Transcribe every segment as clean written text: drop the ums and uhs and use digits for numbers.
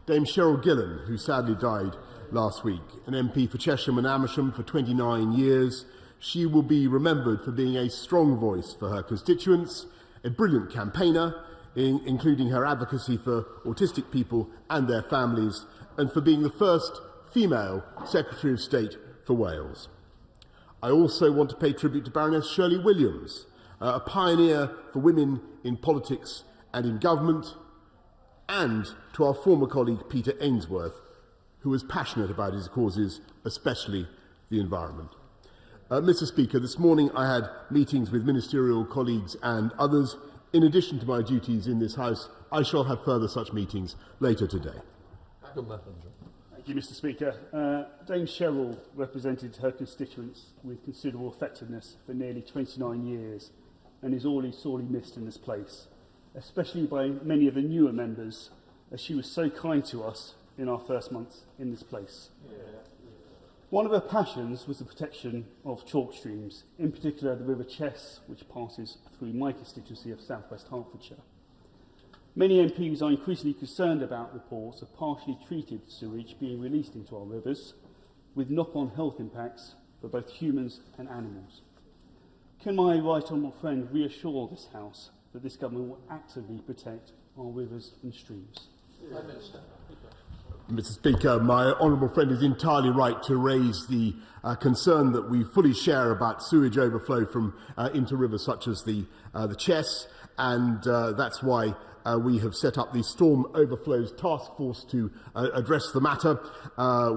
Dame Cheryl Gillen, who sadly died last week, an MP for Chesham and Amersham for 29 years. She will be remembered for being a strong voice for her constituents, a brilliant campaigner, including her advocacy for autistic people and their families, and for being the first female Secretary of State for Wales. I also want to pay tribute to Baroness Shirley Williams, a pioneer for women in politics and in government, and to our former colleague Peter Ainsworth, who was passionate about his causes, especially the environment. Mr. Speaker, this morning I had meetings with ministerial colleagues and others. In addition to my duties in this House, I shall have further such meetings later today. Thank you, Mr. Speaker. Dame Cheryl represented her constituents with considerable effectiveness for nearly 29 years and is already sorely missed in this place, especially by many of the newer members, as she was so kind to us in our first months in this place. One of her passions was the protection of chalk streams, in particular the River Chess, which passes through my constituency of South West Hertfordshire. Many MPs are increasingly concerned about reports of partially treated sewage being released into our rivers, with knock-on health impacts for both humans and animals. Can my right honourable friend reassure this House that this government will actively protect our rivers and streams? Mr. Speaker, my honourable friend is entirely right to raise the concern that we fully share about sewage overflow from into rivers such as the Chess, and that's why we have set up the Storm Overflows Task Force to address the matter,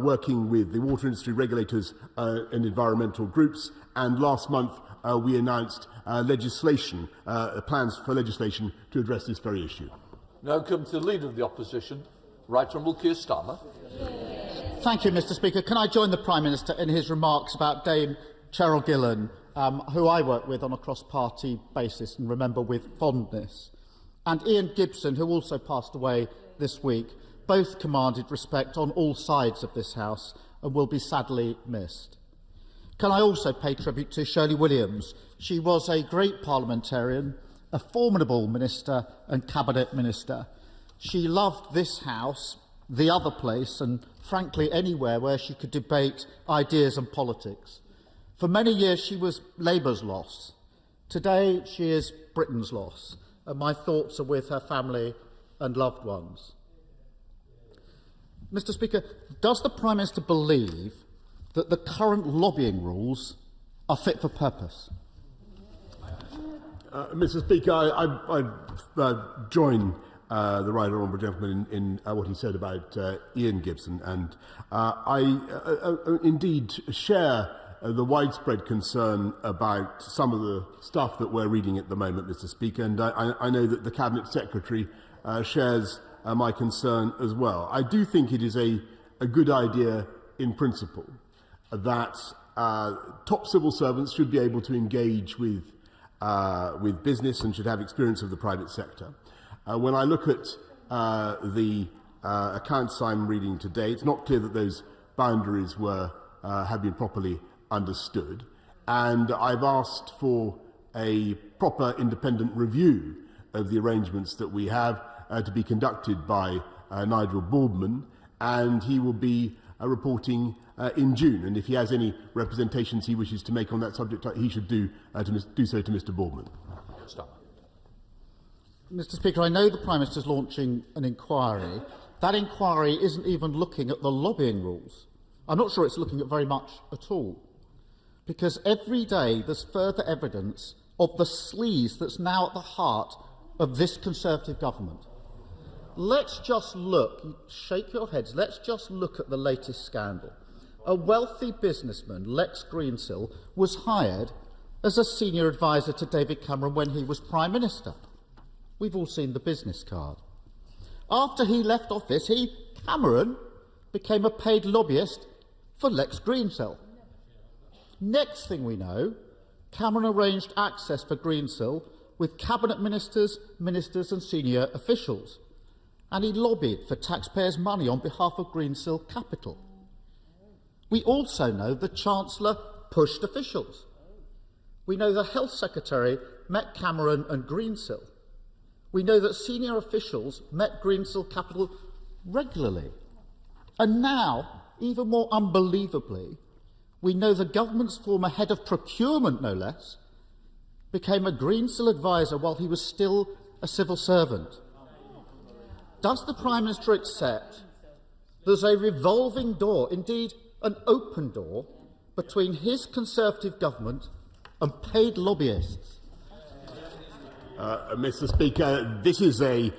working with the water industry regulators and environmental groups. And last month we announced plans for legislation to address this very issue. Now come to the Leader of the Opposition, Right Honourable Keir Starmer. Thank you, Mr. Speaker. Can I join the Prime Minister in his remarks about Dame Cheryl Gillen, who I work with on a cross-party basis and remember with fondness, and Ian Gibson, who also passed away this week. Both commanded respect on all sides of this House and will be sadly missed. Can I also pay tribute to Shirley Williams? She was a great parliamentarian, a formidable minister and cabinet minister. She loved this House, the other place, and frankly anywhere where she could debate ideas and politics. For many years she was Labour's loss. Today she is Britain's loss, and my thoughts are with her family and loved ones. Mr. Speaker, does the Prime Minister believe that the current lobbying rules are fit for purpose? Mr. Speaker, I join the right honourable gentleman in what he said about Ian Gibson, and I indeed share the widespread concern about some of the stuff that we're reading at the moment, Mr. Speaker, and I know that the Cabinet Secretary shares my concern as well. I do think it is a good idea in principle that top civil servants should be able to engage with business and should have experience of the private sector. When I look at the accounts I'm reading today, it's not clear that those boundaries have been properly understood, and I've asked for a proper independent review of the arrangements that we have to be conducted by Nigel Boardman, and he will be reporting in June, and if he has any representations he wishes to make on that subject, he should do so to Mr. Boardman. Mr. Speaker, I know the Prime Minister is launching an inquiry. That inquiry isn't even looking at the lobbying rules. I'm not sure it's looking at very much at all, because every day there's further evidence of the sleaze that's now at the heart of this Conservative government. Let's just look, shake your heads, let's just look at the latest scandal. A wealthy businessman, Lex Greensill, was hired as a senior advisor to David Cameron when he was Prime Minister. We've all seen the business card. After he left office, Cameron, became a paid lobbyist for Lex Greensill. Next thing we know, Cameron arranged access for Greensill with cabinet ministers and senior officials, and he lobbied for taxpayers' money on behalf of Greensill Capital. We also know the Chancellor pushed officials. We know the Health Secretary met Cameron and Greensill. We know that senior officials met Greensill Capital regularly. And now, even more unbelievably, we know the government's former head of procurement, no less, became a Greensill advisor while he was still a civil servant. Does the Prime Minister accept there's a revolving door, indeed an open door, between his Conservative government and paid lobbyists? Mr. Speaker, this is a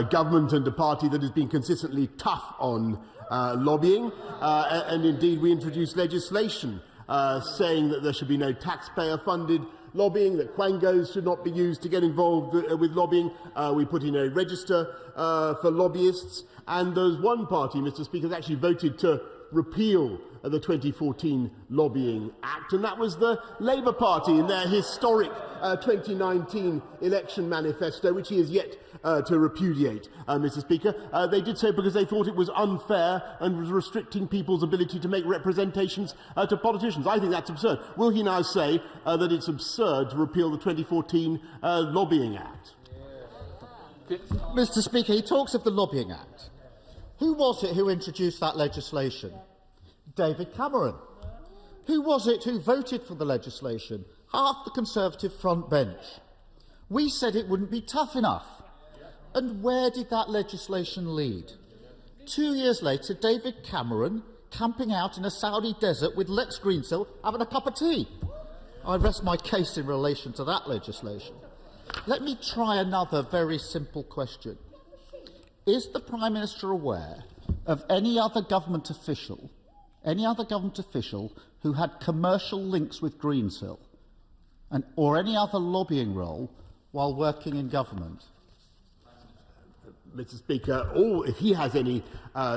government and a party that has been consistently tough on lobbying, and indeed we introduced legislation saying that there should be no taxpayer-funded lobbying, that quangos should not be used to get involved with lobbying. We put in a register for lobbyists, and there's one party, Mr. Speaker, that actually voted to repeal the 2014 Lobbying Act, and that was the Labour Party in their historic 2019 election manifesto, which he has yet to repudiate, Mr. Speaker. They did so because they thought it was unfair and was restricting people's ability to make representations to politicians. I think that's absurd. Will he now say that it's absurd to repeal the 2014 Lobbying Act? Mr. Speaker, he talks of the Lobbying Act. Who was it who introduced that legislation? David Cameron. Who was it who voted for the legislation? Half the Conservative front bench. We said it wouldn't be tough enough. And where did that legislation lead? 2 years later, David Cameron camping out in a Saudi desert with Lex Greensill having a cup of tea. I rest my case in relation to that legislation. Let me try another very simple question. Is the Prime Minister aware of any other government official who had commercial links with Greensill or any other lobbying role while working in government? Mr. Speaker, or if he has any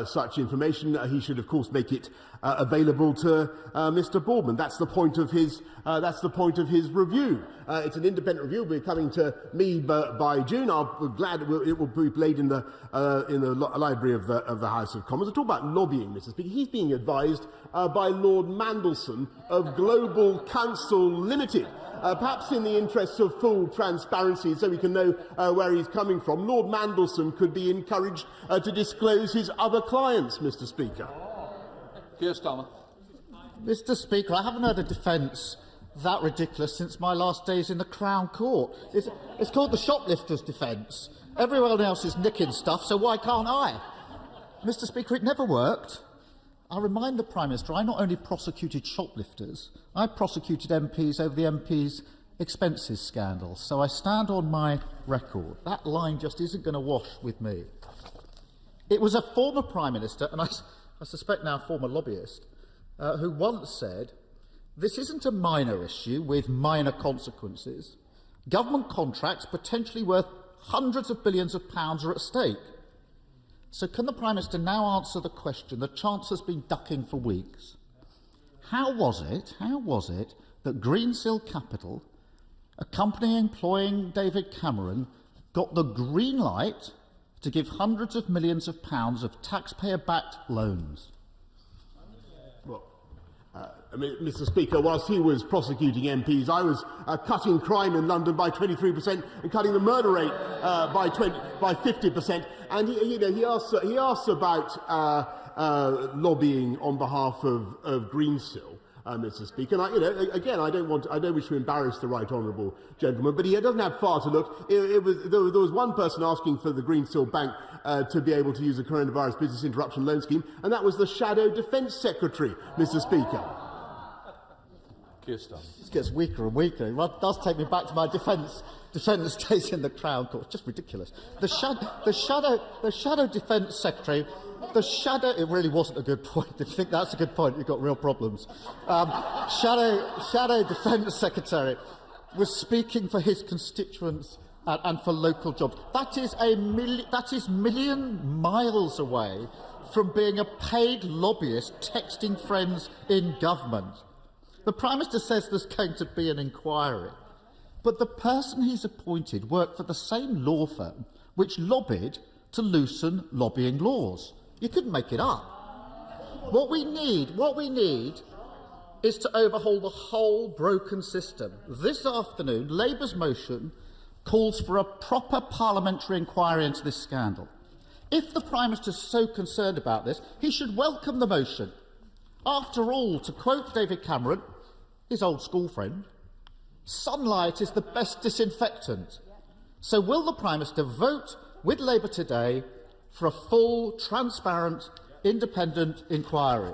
such information, he should, of course, make it available to Mr. Boardman. That's the point of his. That's the point of his review. It's an independent review. It'll be coming to me by June. I'm glad it will be played in the library of the House of Commons. To talk about lobbying, Mr. Speaker, he's being advised by Lord Mandelson of Global Counsel Limited. Perhaps in the interests of full transparency, so we can know where he's coming from, Lord Mandelson could be encouraged to disclose his other clients, Mr. Speaker. Keir Starmer. Mr. Speaker, I haven't heard a defence that ridiculous since my last days in the Crown Court. It's called the shoplifter's defence. Everyone else is nicking stuff, so why can't I? Mr. Speaker, it never worked. I remind the Prime Minister I not only prosecuted shoplifters, I prosecuted MPs over the MPs' expenses scandal, so I stand on my record. That line just isn't going to wash with me. It was a former Prime Minister, and I suspect now a former lobbyist, who once said, "This isn't a minor issue with minor consequences. Government contracts potentially worth hundreds of billions of pounds are at stake." So can the Prime Minister now answer the question the Chancellor's been ducking for weeks? How was it that Greensill Capital, a company employing David Cameron, got the green light to give hundreds of millions of pounds of taxpayer-backed loans? Mr. Speaker, whilst he was prosecuting MPs, I was cutting crime in London by 23% and cutting the murder rate by 50%. And he asks about lobbying on behalf of Greensill, Mr. Speaker. And I don't wish to embarrass the right honourable gentleman, but he doesn't have far to look. There was one person asking for the Greensill Bank to be able to use the coronavirus business interruption loan scheme, and that was the Shadow Defence Secretary, Mr. Speaker. This gets weaker and weaker. It does take me back to my defence days in the Crown Court. It's just ridiculous. The Shadow Defence Secretary, it really wasn't a good point. If you think that's a good point, you've got real problems. Shadow Defence Secretary was speaking for his constituents and for local jobs. That is million miles away from being a paid lobbyist texting friends in government. The Prime Minister says there's going to be an inquiry, but the person he's appointed worked for the same law firm which lobbied to loosen lobbying laws. You couldn't make it up. What we need is to overhaul the whole broken system. This afternoon, Labour's motion calls for a proper parliamentary inquiry into this scandal. If the Prime Minister is so concerned about this, he should welcome the motion. After all, to quote David Cameron, his old school friend, sunlight is the best disinfectant. So will the Prime Minister vote with Labour today for a full, transparent, independent inquiry?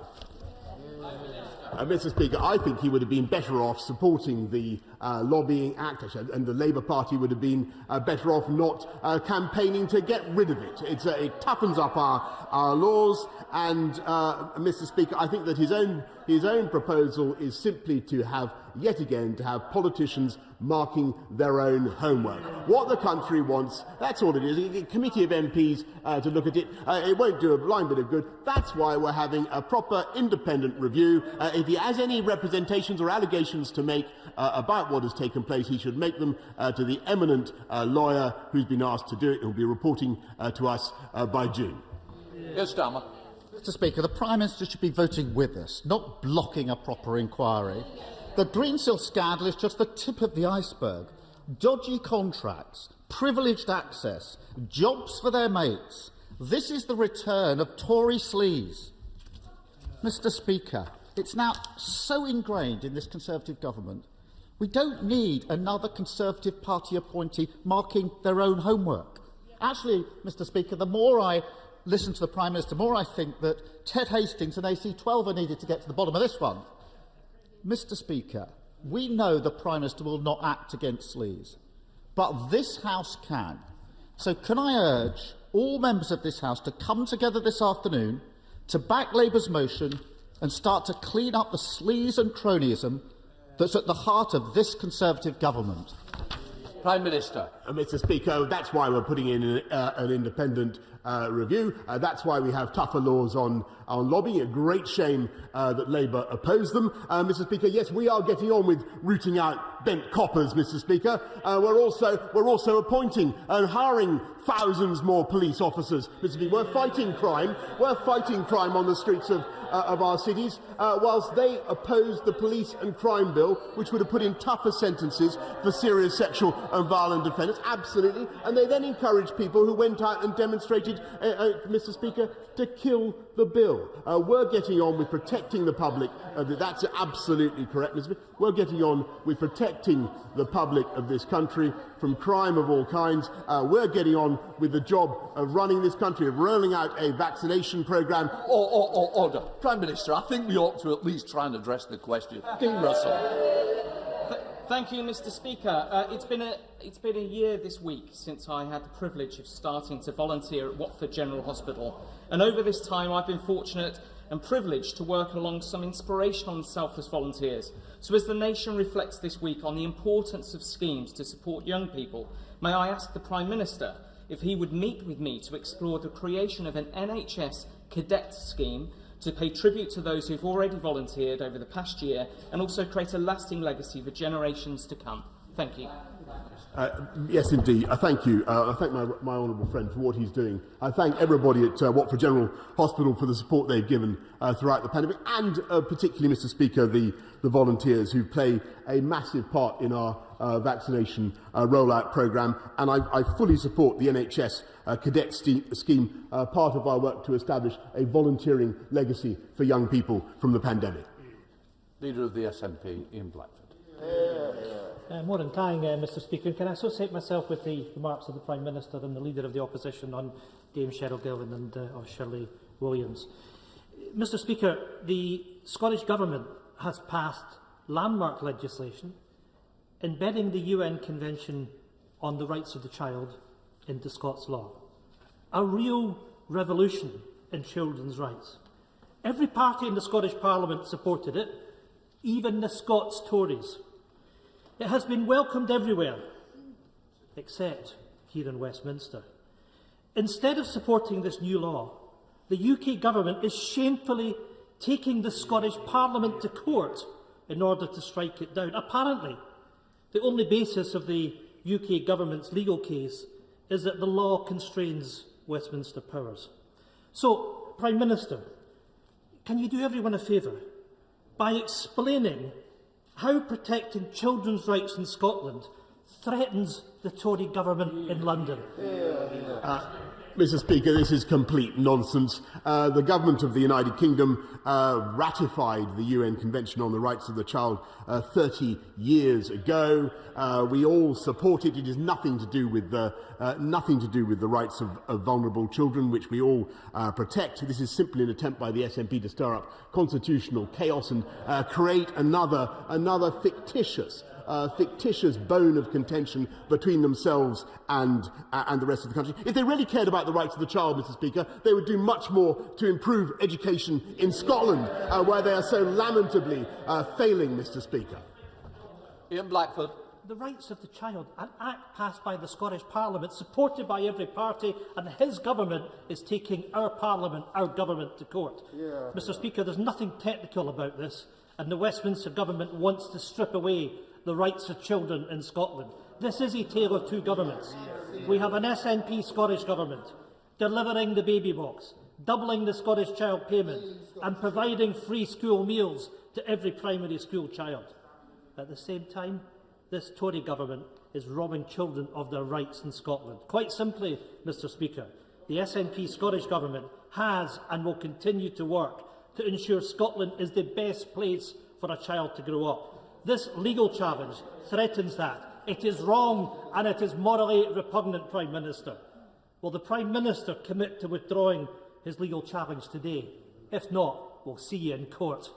Mr. Speaker, I think he would have been better off supporting the Lobbying Act, and the Labour Party would have been better off not campaigning to get rid of it. It toughens up our laws, and Mr. Speaker, I think that his own proposal is simply to have, yet again, to have politicians marking their own homework. What the country wants, that's all it is. A committee of MPs to look at it. It won't do a blind bit of good. That's why we're having a proper independent review. If he has any representations or allegations to make about what has taken place, he should make them to the eminent lawyer who's been asked to do it and will be reporting to us by June. Yes, Starmer. Mr. Speaker, the Prime Minister should be voting with us, not blocking a proper inquiry. The Greensill scandal is just the tip of the iceberg. Dodgy contracts, privileged access, jobs for their mates. This is the return of Tory sleaze. Mr. Speaker, it's now so ingrained in this Conservative government, we don't need another Conservative Party appointee marking their own homework. Actually, Mr. Speaker, the more I listen to the Prime Minister, the more I think that Ted Hastings and AC12 are needed to get to the bottom of this one. Mr. Speaker, we know the Prime Minister will not act against sleaze, but this House can. So can I urge all members of this House to come together this afternoon to back Labour's motion and start to clean up the sleaze and cronyism that's at the heart of this Conservative government? Prime Minister. Mr. Speaker, that's why we're putting in an independent review. That's why we have tougher laws on lobbying. A great shame that Labour opposed them. Mr. Speaker, yes, we are getting on with rooting out bent coppers, Mr. Speaker. We're also appointing and hiring thousands more police officers, Mr. Speaker. We're fighting crime. We're fighting crime on the streets of our cities, whilst they opposed the police and crime bill, which would have put in tougher sentences for serious sexual and violent offenders. Absolutely. And they then encouraged people who went out and demonstrated, Mr. Speaker, to kill the bill. We're getting on with protecting the public. That's absolutely correct, Mr. Speaker. We're getting on with protecting the public of this country from crime of all kinds. We're getting on with the job of running this country, of rolling out a vaccination programme. Order. Prime Minister, I think we ought to at least try and address the question. Dean Russell. Thank you, Mr. Speaker. It's been a year this week since I had the privilege of starting to volunteer at Watford General Hospital, and over this time I've been fortunate and privileged to work along some inspirational and selfless volunteers. So as the nation reflects this week on the importance of schemes to support young people, may I ask the Prime Minister if he would meet with me to explore the creation of an NHS cadet scheme to pay tribute to those who've already volunteered over the past year and also create a lasting legacy for generations to come. Thank you. Yes, indeed. Thank you. I thank my honourable friend for what he's doing. I thank everybody at Watford General Hospital for the support they've given throughout the pandemic, and particularly, Mr. Speaker, the volunteers who play a massive part in our vaccination rollout programme. And I fully support the NHS cadet scheme, part of our work to establish a volunteering legacy for young people from the pandemic. Leader of the SNP, Ian Blackford. Morning, Mr. Speaker. Can I associate myself with the remarks of the Prime Minister and the Leader of the Opposition on Dame Cheryl Gillan and Shirley Williams? Mr. Speaker, the Scottish Government has passed landmark legislation embedding the UN Convention on the Rights of the Child into Scots law. A real revolution in children's rights. Every party in the Scottish Parliament supported it, even the Scots Tories. It has been welcomed everywhere, except here in Westminster. Instead of supporting this new law, the UK Government is shamefully taking the Scottish Parliament to court in order to strike it down. Apparently, the only basis of the UK Government's legal case is that the law constrains Westminster powers. So, Prime Minister, can you do everyone a favour by explaining how protecting children's rights in Scotland threatens the Tory government in London? Mr. Speaker, this is complete nonsense. The government of the United Kingdom ratified the UN Convention on the Rights of the Child 30 years ago. We all support it. It is nothing to do with the rights of vulnerable children, which we all protect. This is simply an attempt by the SNP to stir up constitutional chaos and create another fictitious bone of contention between themselves and the rest of the country. If they really cared about the rights of the child, Mr. Speaker, they would do much more to improve education in Scotland, where they are so lamentably failing, Mr. Speaker. Ian Blackford. The rights of the child, an act passed by the Scottish Parliament, supported by every party, and his government is taking our Parliament, our government, to court. Yeah. Mr. Speaker, there's nothing technical about this, and the Westminster government wants to strip away the rights of children in Scotland. This is a tale of two governments. We have an SNP Scottish government delivering the baby box, doubling the Scottish child payment and providing free school meals to every primary school child. At the same time, this Tory government is robbing children of their rights in Scotland. Quite simply, Mr. Speaker, the SNP Scottish government has and will continue to work to ensure Scotland is the best place for a child to grow up. This legal challenge threatens that. It is wrong and it is morally repugnant, Prime Minister. Will the Prime Minister commit to withdrawing his legal challenge today? If not, we'll see you in court.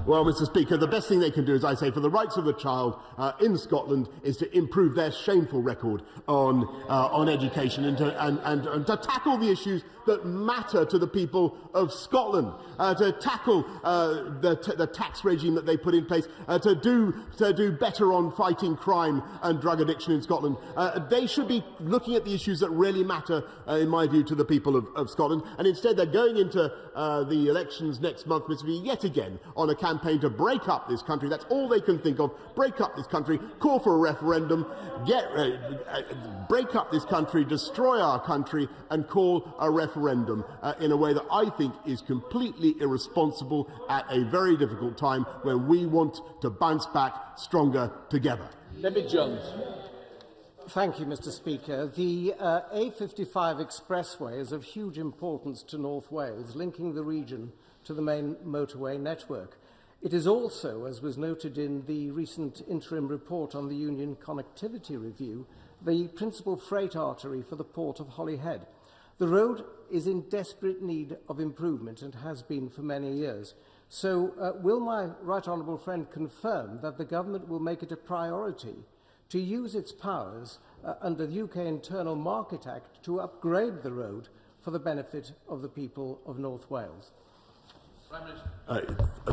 Well, Mr. Speaker, the best thing they can do, as I say, for the rights of the child in Scotland is to improve their shameful record on education and to tackle the issues that matter to the people of Scotland, to tackle the tax regime that they put in place, to do better on fighting crime and drug addiction in Scotland. They should be looking at the issues that really matter, in my view, to the people of Scotland. And instead, they're going into the elections next month, Mr. Speaker, yet again on a campaign to break up this country. That's all they can think of. Break up this country, call for a referendum, break up this country, destroy our country, and call a referendum in a way that I think is completely irresponsible at a very difficult time when we want to bounce back stronger together. David Jones. Thank you, Mr. Speaker. The A55 expressway is of huge importance to North Wales, linking the region to the main motorway network. It is also, as was noted in the recent interim report on the Union Connectivity Review, the principal freight artery for the port of Holyhead. The road is in desperate need of improvement and has been for many years. So will my right honourable friend confirm that the government will make it a priority to use its powers under the UK Internal Market Act to upgrade the road for the benefit of the people of North Wales?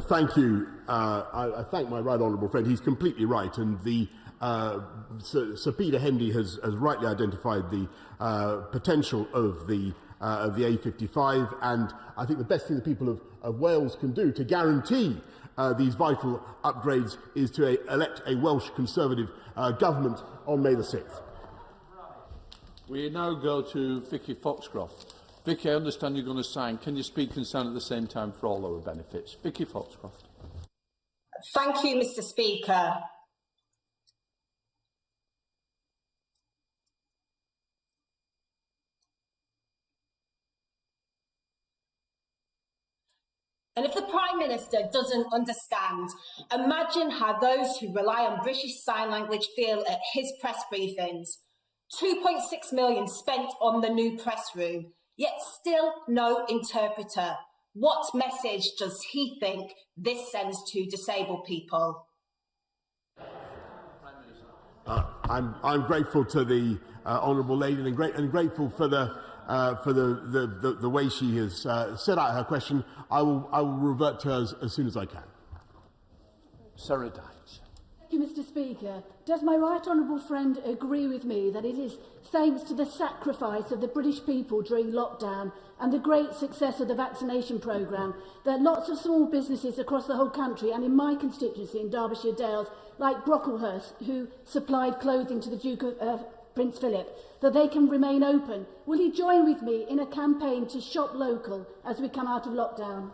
Thank you. I thank my right honourable friend. He's completely right, and the Sir Peter Hendy has rightly identified the potential of the A55, and I think the best thing the people of Wales can do to guarantee these vital upgrades is to elect a Welsh Conservative government on May the 6th. We now go to Vicky Foxcroft. Vicky, I understand you're going to sign. Can you speak and sign at the same time for all our benefits? Vicky Foxcroft. Thank you, Mr. Speaker. And if the Prime Minister doesn't understand, imagine how those who rely on British Sign Language feel at his press briefings. 2.6 million spent on the new press room, yet still no interpreter. What message does he think this sends to disabled people? I'm grateful to the honourable lady and grateful for the way she has set out her question. I will revert to her as soon as I can. Sarah Dines. Thank you, Mr. Speaker. Does my right honourable friend agree with me that it is thanks to the sacrifice of the British people during lockdown and the great success of the vaccination programme that lots of small businesses across the whole country and in my constituency in Derbyshire Dales, like Brocklehurst, who supplied clothing to the Duke of Prince Philip, that they can remain open? Will he join with me in a campaign to shop local as we come out of lockdown?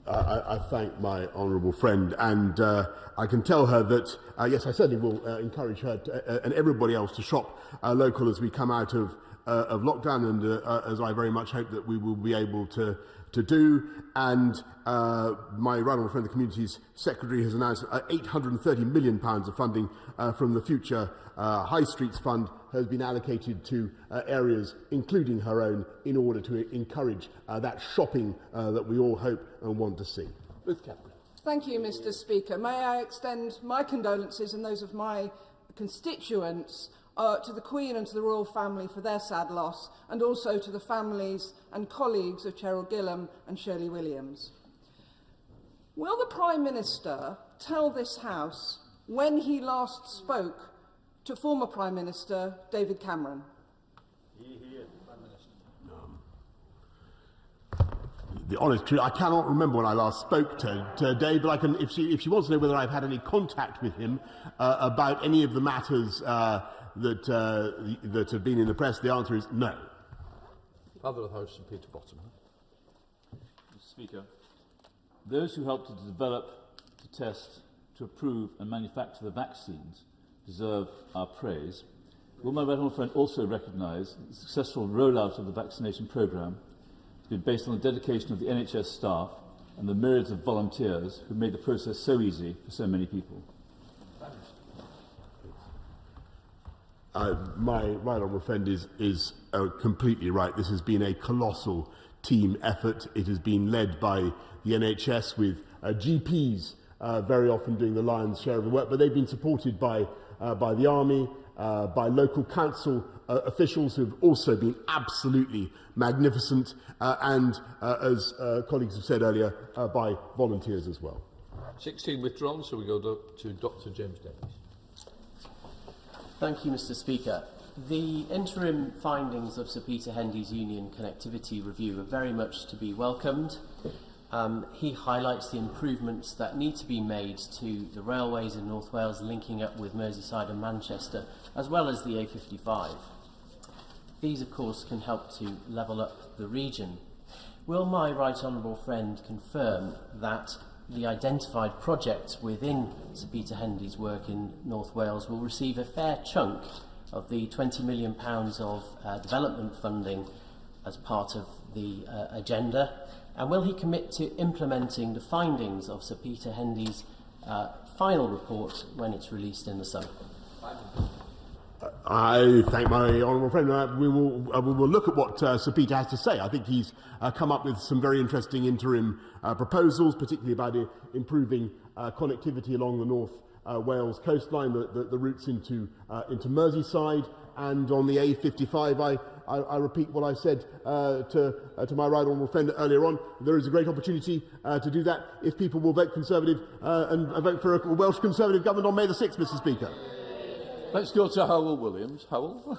I thank my honourable friend, and I can tell her that, yes, I certainly will encourage her and everybody else to shop local as we come out of lockdown, and as I very much hope that we will be able to do. And my right honourable friend, the Communities Secretary, has announced £830 million of funding from the Future High Streets Fund has been allocated to areas, including her own, in order to encourage that shopping that we all hope and want to see. Thank you, Mr. Speaker. May I extend my condolences and those of my constituents to the Queen and to the royal family for their sad loss, and also to the families and colleagues of Cheryl Gillam and Shirley Williams. Will the Prime Minister tell this House when he last spoke to former Prime Minister David Cameron? The honest truth, I cannot remember when I last spoke to Dave, but I can, if she wants to know whether I've had any contact with him about any of the matters that have been in the press, the answer is no. Father of the House, Sir Peter Bottom. Mr. Speaker, those who helped to develop, to test, to approve and manufacture the vaccines deserve our praise. Will my right honourable friend also recognise that the successful rollout of the vaccination programme has been based on the dedication of the NHS staff and the myriads of volunteers who made the process so easy for so many people? My right honourable friend is completely right. This has been a colossal team effort. It has been led by the NHS with GPs very often doing the lion's share of the work, but they've been supported by the Army, by local council officials who have also been absolutely magnificent, and as colleagues have said earlier, by volunteers as well. 16 withdrawn, so we go to Dr. James Davies. Thank you, Mr. Speaker. The interim findings of Sir Peter Hendy's Union Connectivity Review are very much to be welcomed. He highlights the improvements that need to be made to the railways in North Wales linking up with Merseyside and Manchester, as well as the A55. These, of course, can help to level up the region. Will my right honourable friend confirm that the identified projects within Sir Peter Hendy's work in North Wales will receive a fair chunk of the £20 million of development funding as part of the agenda? And will he commit to implementing the findings of Sir Peter Hendy's final report when it's released in the summer? I thank my honourable friend. We will look at what Sir Peter has to say. I think he's come up with some very interesting interim proposals, particularly about improving connectivity along the North Wales coastline, the routes into Merseyside, and on the A55. I repeat what I said to my right honourable friend earlier on. There is a great opportunity to do that if people will vote Conservative and vote for a Welsh Conservative government on May the 6th, Mr. Speaker. Let's go to Howell Williams. Howell.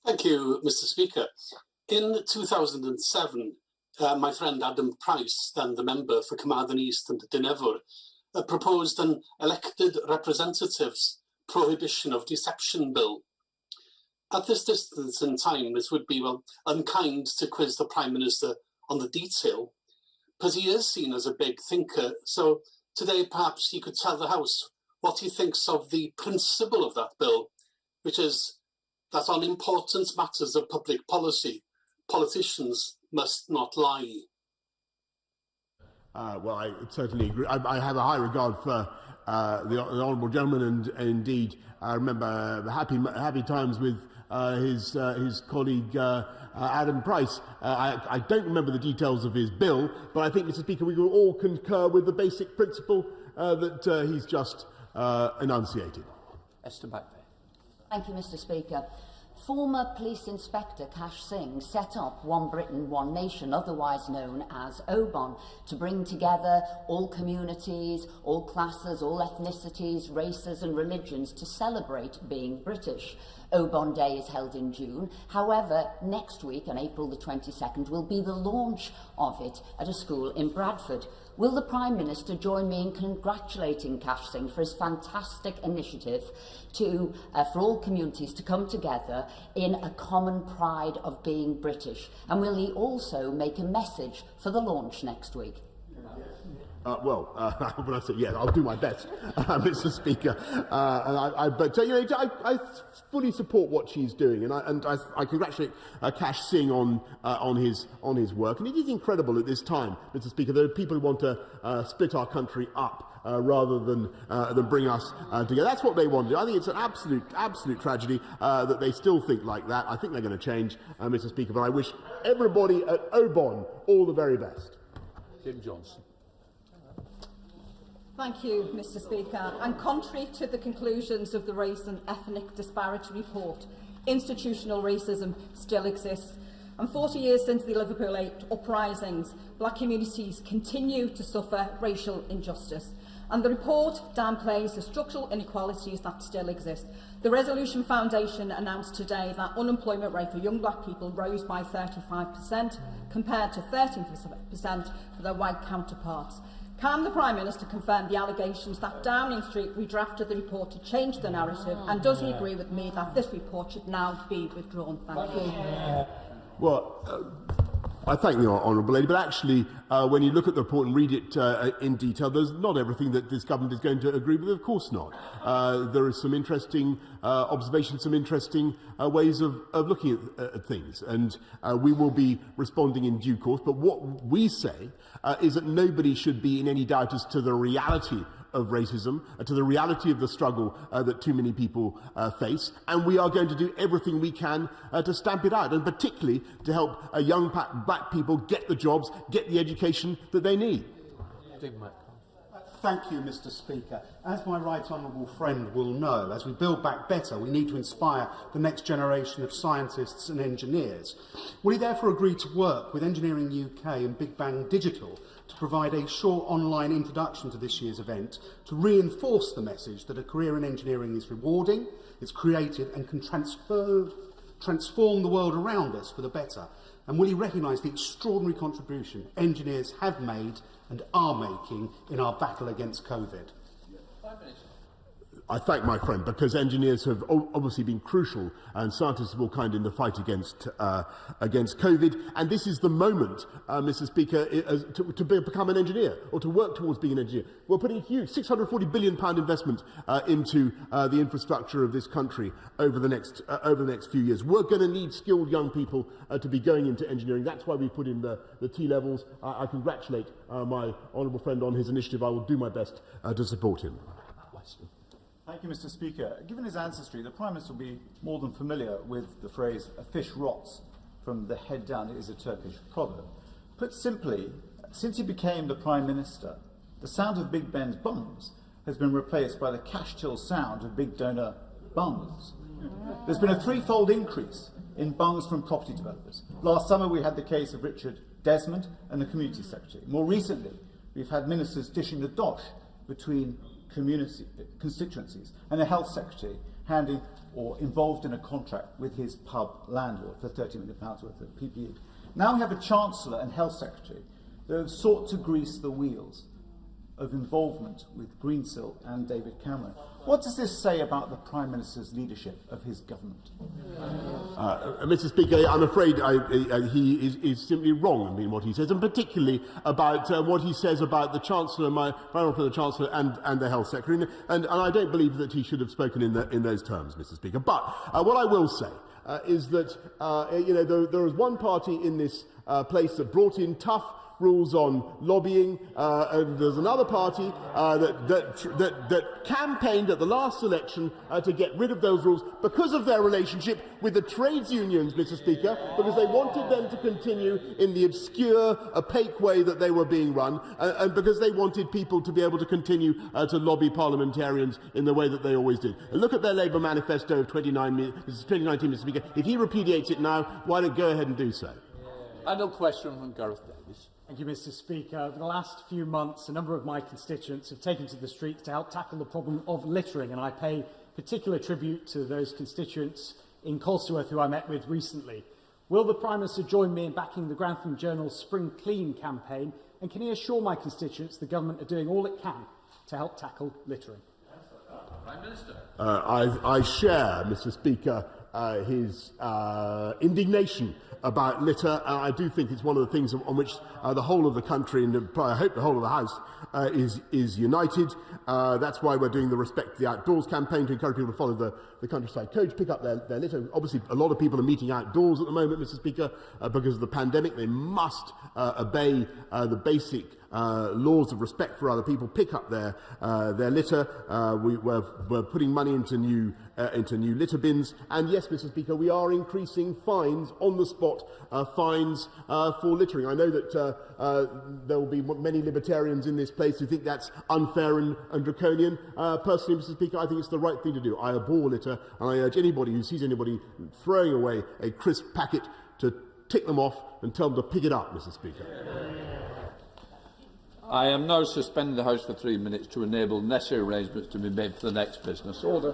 Thank you, Mr. Speaker. In 2007, my friend Adam Price, then the member for Carmarthen East and Dynevor, proposed an elected representatives prohibition of deception bill. At this distance in time, it would be unkind to quiz the Prime Minister on the detail, but he is seen as a big thinker. So today, perhaps he could tell the House what he thinks of the principle of that bill, which is that on important matters of public policy, politicians must not lie. Well, I certainly agree. I have a high regard for the honourable gentleman, and indeed, I remember happy times with his colleague Adam Price. I don't remember the details of his bill, but I think, Mr. Speaker, we will all concur with the basic principle that he's just enunciated. Esther Backday. Thank you, Mr. Speaker. Former Police Inspector Kash Singh set up One Britain, One Nation, otherwise known as OBON, to bring together all communities, all classes, all ethnicities, races and religions to celebrate being British. Oban Day is held in June. However, next week, on April the 22nd, will be the launch of it at a school in Bradford. Will the Prime Minister join me in congratulating Cash Singh for his fantastic initiative for all communities to come together in a common pride of being British? And will he also make a message for the launch next week? When I say yes, I'll do my best, Mr. Speaker. But I fully support what she's doing, and I congratulate Cash Singh on his work. And it is incredible at this time, Mr. Speaker. There are people who want to split our country up rather than bring us together. That's what they want to do. I think it's an absolute tragedy that they still think like that. I think they're going to change, Mr. Speaker. But I wish everybody at Oban all the very best. Jim Johnson. Thank you, Mr. Speaker. And contrary to the conclusions of the Race and Ethnic Disparity Report, institutional racism still exists. And 40 years since the Liverpool 8 uprisings, black communities continue to suffer racial injustice. And the report downplays the structural inequalities that still exist. The Resolution Foundation announced today that unemployment rate for young black people rose by 35% compared to 13% for their white counterparts. Can the Prime Minister confirm the allegations that Downing Street redrafted the report to change the narrative, and does he agree with me that this report should now be withdrawn? Thank you. Well, I thank the honourable lady, but actually, when you look at the report and read it in detail, there's not everything that this government is going to agree with. Of course not. There is some interesting observations, some interesting ways of looking at things, and we will be responding in due course. But what we say is that nobody should be in any doubt as to the reality of racism, to the reality of the struggle that too many people face, and we are going to do everything we can to stamp it out, and particularly to help young black people get the jobs, get the education that they need. Thank you, Mr. Speaker. As my right honourable friend will know, as we build back better, we need to inspire the next generation of scientists and engineers. Will he therefore agree to work with Engineering UK and Big Bang Digital to provide a short online introduction to this year's event to reinforce the message that a career in engineering is rewarding, it's creative and can transform the world around us for the better? And will he recognise the extraordinary contribution engineers have made and are making in our battle against COVID? I thank my friend, because engineers have obviously been crucial, and scientists of all kind, in the fight against COVID. And this is the moment, Mr. Speaker, to become an engineer, or to work towards being an engineer. We're putting a huge £640 billion investment into the infrastructure of this country over the next few years. We're going to need skilled young people to be going into engineering. That's why we put in the T-levels. I congratulate my honourable friend on his initiative. I will do my best to support him. Thank you, Mr. Speaker. Given his ancestry, the Prime Minister will be more than familiar with the phrase, "a fish rots from the head down." It is a Turkish proverb. Put simply, since he became the Prime Minister, the sound of Big Ben's bungs has been replaced by the cash-till sound of big donor bungs. There's been a threefold increase in bungs from property developers. Last summer we had the case of Richard Desmond and the Community Secretary. More recently, we've had ministers dishing the dosh between constituencies, and the Health Secretary handing or involved in a contract with his pub landlord for £30 million worth of PPE. Now we have a Chancellor and Health Secretary that have sought to grease the wheels of involvement with Greensill and David Cameron. What does this say about the Prime Minister's leadership of his government? Mr. Speaker, I'm afraid he is simply wrong in what he says, and particularly about what he says about the Chancellor, my final for the Chancellor and the Health Secretary. And I don't believe that he should have spoken in those terms, Mr. Speaker. But what I will say is that there was one party in this place that brought in tough rules on lobbying, and there's another party that campaigned at the last election to get rid of those rules because of their relationship with the trades unions, Mr. Speaker, because they wanted them to continue in the obscure, opaque way that they were being run, and because they wanted people to be able to continue to lobby parliamentarians in the way that they always did. And look at their Labour manifesto of 2019, Mr. Speaker. If he repudiates it now, why don't go ahead and do so? Final question from Gareth Davies. Thank you, Mr. Speaker. Over the last few months, a number of my constituents have taken to the streets to help tackle the problem of littering, and I pay particular tribute to those constituents in Colsterworth who I met with recently. Will the Prime Minister join me in backing the Grantham Journal's Spring Clean campaign, and can he assure my constituents the government are doing all it can to help tackle littering? Prime Minister. I share, Mr. Speaker, his indignation about litter. I do think it's one of the things on which the whole of the country, and I hope the whole of the House, is united. That's why we're doing the Respect the Outdoors campaign to encourage people to follow the countryside coach, pick up their litter. Obviously, a lot of people are meeting outdoors at the moment, Mr. Speaker, because of the pandemic. They must obey the basic laws of respect for other people, pick up their litter. We're putting money into new litter bins, and yes, Mr. Speaker, we are increasing fines on the spot, fines for littering. I know that there will be many libertarians in this place who think that's unfair and draconian. Personally, Mr. Speaker, I think it's the right thing to do. I abhor litter, and I urge anybody who sees anybody throwing away a crisp packet to tick them off and tell them to pick it up, Mr. Speaker. I am now suspending the House for 3 minutes to enable necessary arrangements to be made for the next business. Order.